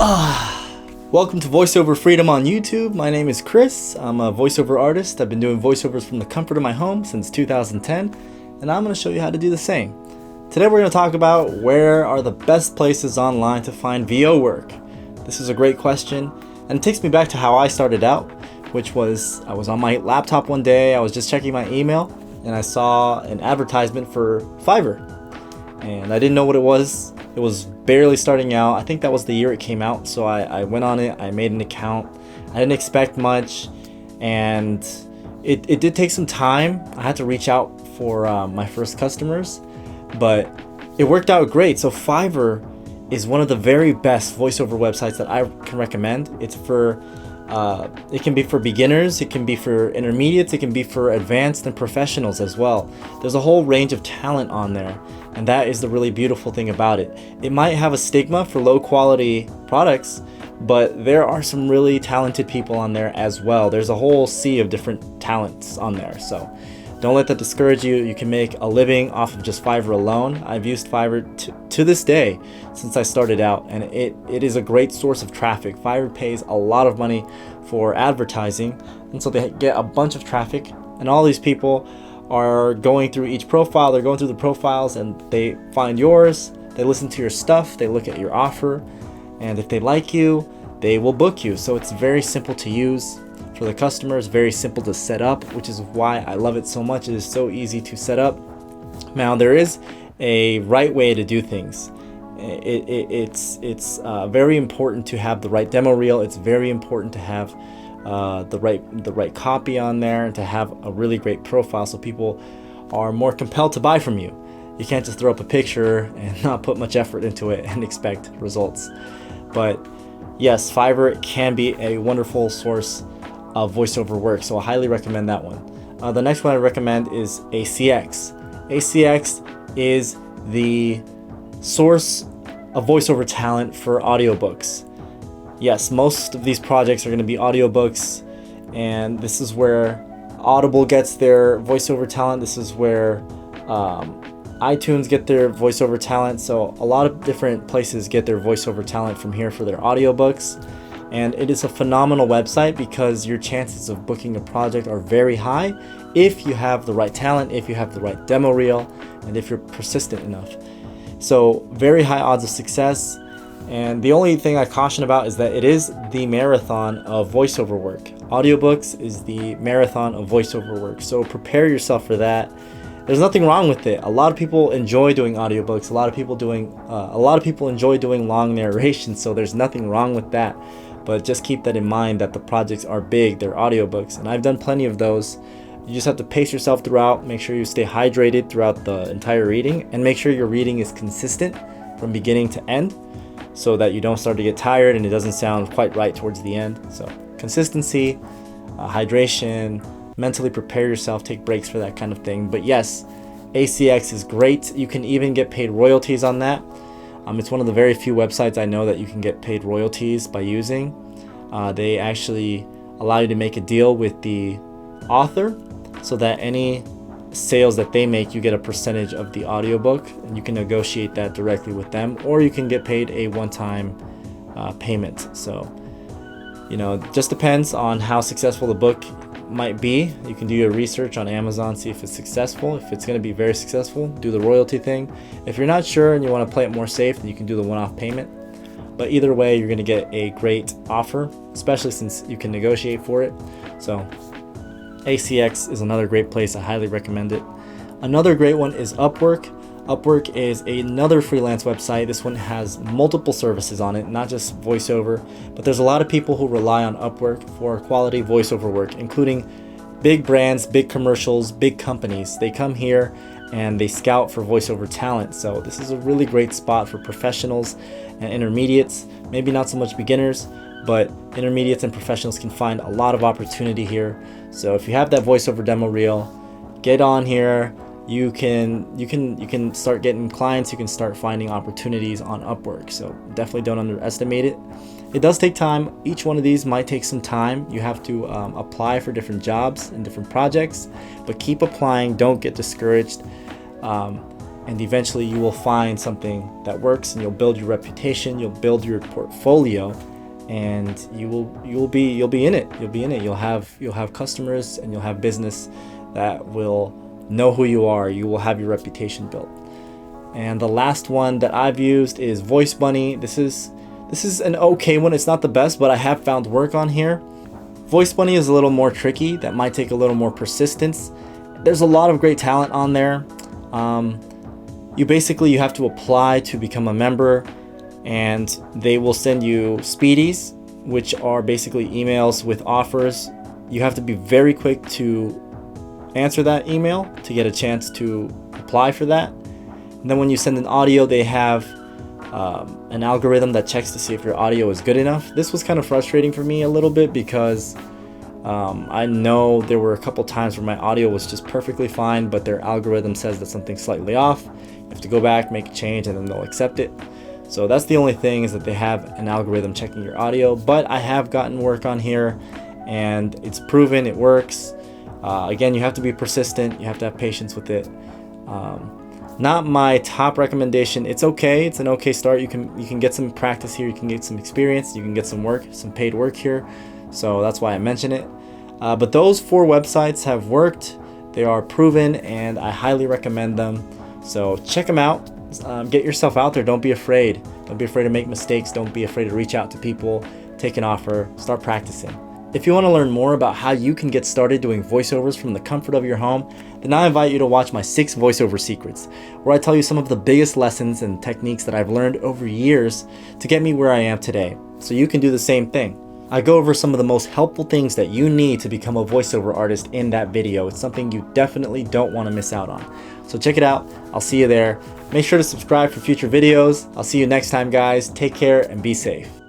Welcome to Voiceover Freedom on YouTube. My name is Chris. I'm a voiceover artist. I've been doing voiceovers from the comfort of my home since 2010, and I'm going to show you how to do the same. Today we're going to talk about where are the best places online to find VO work. This is a great question, and it takes me back to how I started out, which was I was on my laptop one day, I was just checking my email, and I saw an advertisement for Fiverr, and I didn't know what it was. It was barely starting out. I think that was the year it came out, so I went on it, I made an account. I didn't expect much, and it did take some time. I had to reach out for my first customers, but it worked out great. So Fiverr is one of the very best voiceover websites that I can recommend. It's for it can be for beginners, it can be for intermediates, it can be for advanced and professionals as well. There's a whole range of talent on there, and that is the really beautiful thing about it. It might have a stigma for low quality products, but there are some really talented people on there as well. There's a whole sea of different talents on there, so don't let that discourage you. You can make a living off of just Fiverr alone. I've used Fiverr to this day since I started out, and it is a great source of traffic. Fiverr pays a lot of money for advertising, and so they get a bunch of traffic, and all these people are going through each profile. They're going through the profiles, and they find yours, they listen to your stuff, they look at your offer, and if they like you, they will book you. So it's very simple to use. For the customers, very simple to set up, which is why I love it so much. It is so easy to set up. Now there is a right way to do things. It's very important to have the right demo reel. It's very important to have the right copy on there, and to have a really great profile so people are more compelled to buy from you. You can't just throw up a picture and not put much effort into it and expect results. But yes, Fiverr can be a wonderful source of voiceover work, so I highly recommend that one. The next one I recommend is ACX. ACX is the source of voiceover talent for audiobooks. Yes, most of these projects are going to be audiobooks, and this is where Audible gets their voiceover talent. This is where iTunes get their voiceover talent. So a lot of different places get their voiceover talent from here for their audiobooks. And it is a phenomenal website because your chances of booking a project are very high if you have the right talent, if you have the right demo reel, and if you're persistent enough. So very high odds of success. And the only thing I caution about is that it is the marathon of voiceover work. Audiobooks is the marathon of voiceover work. So prepare yourself for that. There's nothing wrong with it. A lot of people enjoy doing audiobooks. A lot of people enjoy doing long narration. So there's nothing wrong with that. But just keep that in mind that the projects are big, they're audiobooks, and I've done plenty of those. You just have to pace yourself throughout, make sure you stay hydrated throughout the entire reading, and make sure your reading is consistent from beginning to end so that you don't start to get tired and it doesn't sound quite right towards the end. So consistency, hydration, mentally prepare yourself, take breaks for that kind of thing. But yes, ACX is great. You can even get paid royalties on that. It's one of the very few websites I know that you can get paid royalties by using. They actually allow you to make a deal with the author so that any sales that they make, you get a percentage of the audiobook, and you can negotiate that directly with them, or you can get paid a one-time payment. So, it just depends on how successful the book might be. You can do your research on Amazon, see if it's successful. If it's going to be very successful, do the royalty thing. If you're not sure and you want to play it more safe, then you can do the one-off payment. But either way, you're going to get a great offer, especially since you can negotiate for it. So ACX is another great place. I highly recommend it. Another great one is Upwork. Upwork is another freelance website. This one has multiple services on it, not just voiceover, but there's a lot of people who rely on Upwork for quality voiceover work, including big brands, big commercials, big companies. They come here and they scout for voiceover talent. So this is a really great spot for professionals and intermediates, maybe not so much beginners, but intermediates and professionals can find a lot of opportunity here. So if you have that voiceover demo reel, get on here. You can start getting clients. You can start finding opportunities on Upwork. So definitely don't underestimate it. It does take time. Each one of these might take some time. You have to apply for different jobs and different projects, but keep applying. Don't get discouraged. and eventually you will find something that works, and you'll build your reputation, you'll build your portfolio, and you'll be in it. You'll have customers, and you'll have business that will know who you are. You will have your reputation built. And the last one that I've used is Voicebunny. This is an okay one. It's not the best, but I have found work on here. Voicebunny is a little more tricky. That might take a little more persistence. There's a lot of great talent on there. You have to apply to become a member, and they will send you speedies, which are basically emails with offers. You have to be very quick to answer that email to get a chance to apply for that. And then when you send an audio, they have an algorithm that checks to see if your audio is good enough. This was kind of frustrating for me a little bit because I know there were a couple times where my audio was just perfectly fine, but their algorithm says that something's slightly off. You have to go back, make a change, and then they'll accept it. So that's the only thing, is that they have an algorithm checking your audio. But I have gotten work on here, and it's proven it works. Again, you have to be persistent. You have to have patience with it. Not my top recommendation. It's okay. It's an okay start. You can get some practice here. You can get some experience. You can get some work, some paid work here. So that's why I mention it. But those 4 websites have worked. They are proven, and I highly recommend them. So check them out. Get yourself out there. Don't be afraid. Don't be afraid to make mistakes. Don't be afraid to reach out to people, take an offer, start practicing. If you want to learn more about how you can get started doing voiceovers from the comfort of your home, then I invite you to watch my 6 voiceover secrets, where I tell you some of the biggest lessons and techniques that I've learned over years to get me where I am today, so you can do the same thing. I go over some of the most helpful things that you need to become a voiceover artist in that video. It's something you definitely don't want to miss out on. So check it out. I'll see you there. Make sure to subscribe for future videos. I'll see you next time, guys. Take care and be safe.